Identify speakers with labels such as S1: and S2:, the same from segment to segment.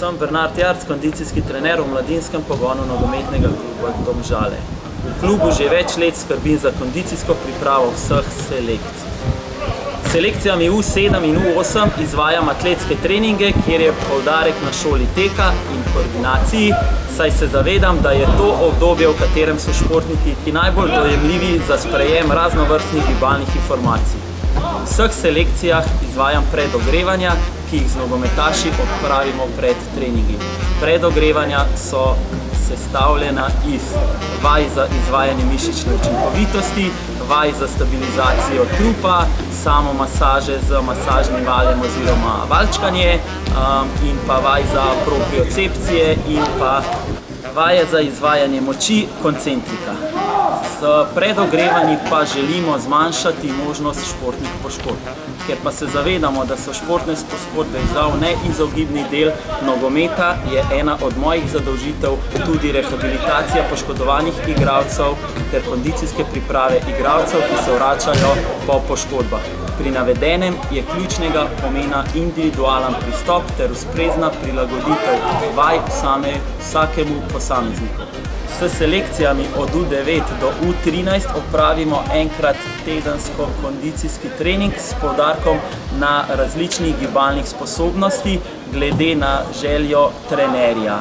S1: Sem Bernard Jarc, kondicijski trener v mladinskem pogonu nogometnega kluba Domžale. V klubu že več let skrbim za kondicijsko pripravo vseh selekcij. S selekcijami U7 in U8 izvajam atletske treninge, kjer je poudarek na šoli teka in koordinaciji, saj se zavedam, da je to obdobje, v katerem so športniki najbolj dojemljivi za sprejem raznovrstnih gibalnih informacij. V vseh selekcijah izvajam predogrevanja, ki jih z nogometaši opravimo pred treningi. Predogrevanja so sestavljena iz vaj za izvajanje mišične učinkovitosti, vaj za stabilizacijo trupa, samomasaže z masažnim valjem oziroma valčkanje in pa vaj za propriocepcije in pa vaje za izvajanje moči koncentrika. S predogrevanji pa želimo zmanjšati možnost športnih poškodb. Ker pa se zavedamo, da so športne poškodbe žal neizogibni del nogometa, je ena od mojih zadolžitev tudi rehabilitacija poškodovanih igralcev ter kondicijske priprave igralcev, ki se vračajo po poškodbah. Pri navedenem je ključnega pomena individualen pristop ter ustrezna prilagoditev vaj vsakemu posamezniku. S selekcijami od U9 do U13 opravimo enkrat tedensko kondicijski trening s poudarkom na različnih gibalnih sposobnosti glede na željo trenerja.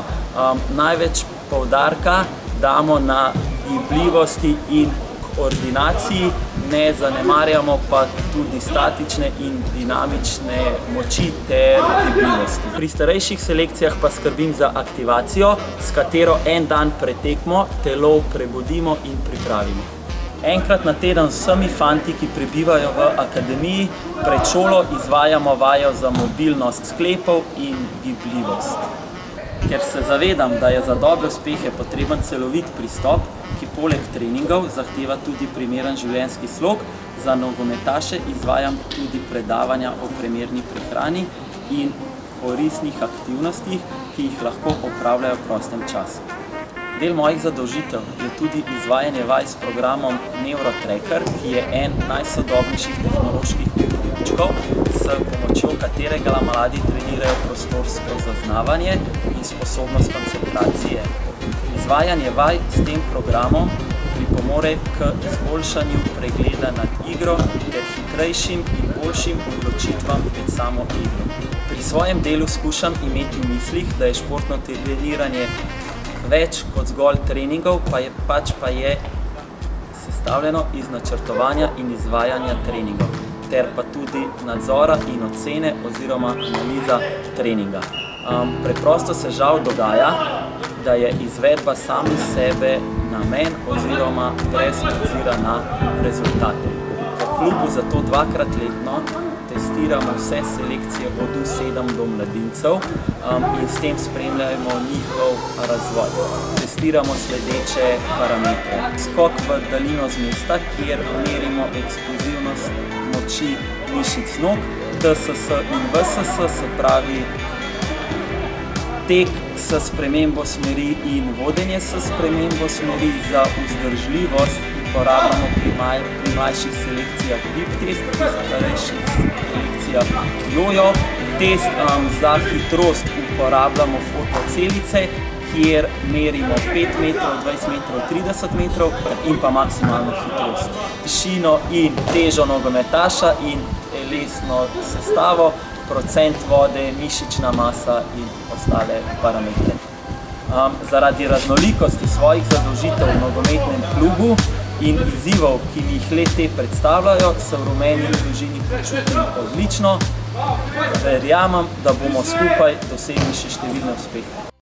S1: Največ poudarka damo na gibljivosti in koordinaciji, ne zanemarjamo pa tudi statične in dinamične moči ter gibljivosti. Pri starejših selekcijah pa skrbim za aktivacijo, s katero en dan pred tekmo telo prebudimo in pripravimo. Enkrat na teden z vsemi fanti, ki prebivajo v akademiji, pred šolo izvajamo vajo za mobilnost sklepov in gibljivost. Ker se zavedam, da je za dobre uspehe potreben celovit pristop, ki poleg treningov zahteva tudi primeren življenjski slog, za nogometaše izvajam tudi predavanja o primerni prehrani in koristnih aktivnostih, ki jih lahko opravljajo v prostem času. Del mojih zadolžitev je tudi izvajanje vaj s programom NeuroTracker, ki je en najsodobnejših tehnoloških pripomočkov, s pomočjo katerega mladi trenirajo prostorsko zaznavanje in sposobnost koncentracije. Izvajanje vaj s tem programom pripomore k izboljšanju pregleda nad igro ter hitrejšim in boljšim odločitvam med samo igro. Pri svojem delu skušam imeti v mislih, da je športno treniranje več kot zgolj treningov, pač pa je sestavljeno iz načrtovanja in izvajanja treningov, ter pa tudi nadzora in ocene oziroma analiza treninga. Preprosto se žal dogaja, da je izvedba sami sebe namen oziroma brez obzira na rezultate. V klubu zato dvakrat letno testiramo vse selekcije od U7 do mladincev in s tem spremljamo njihov razvoj. Testiramo sledeče parametre. Skok v daljino z mesta, kjer merimo eksplozivnost moči mišic nog, TSS in VSS, se pravi tek s spremembo smeri in vodenje s spremembo smeri. Za vzdržljivost uporabljamo pri mlajših selekcijah VIP test, pri starejših selekcijah jojo. Test za hitrost uporabljamo fotocelice, kjer merimo 5 metrov, 20 metrov, 30 metrov in pa maksimalno hitrost. Višino in težo nogometaša in telesno sestavo, procent vode, mišična masa in ostale parametre. Zaradi raznolikosti svojih zadolžitev v nogometnem klubu in izzivov, ki mi jih le-te predstavljajo, se v rumeni družini počutim odlično. Verjamem, da bomo skupaj dosegli še številne uspehe.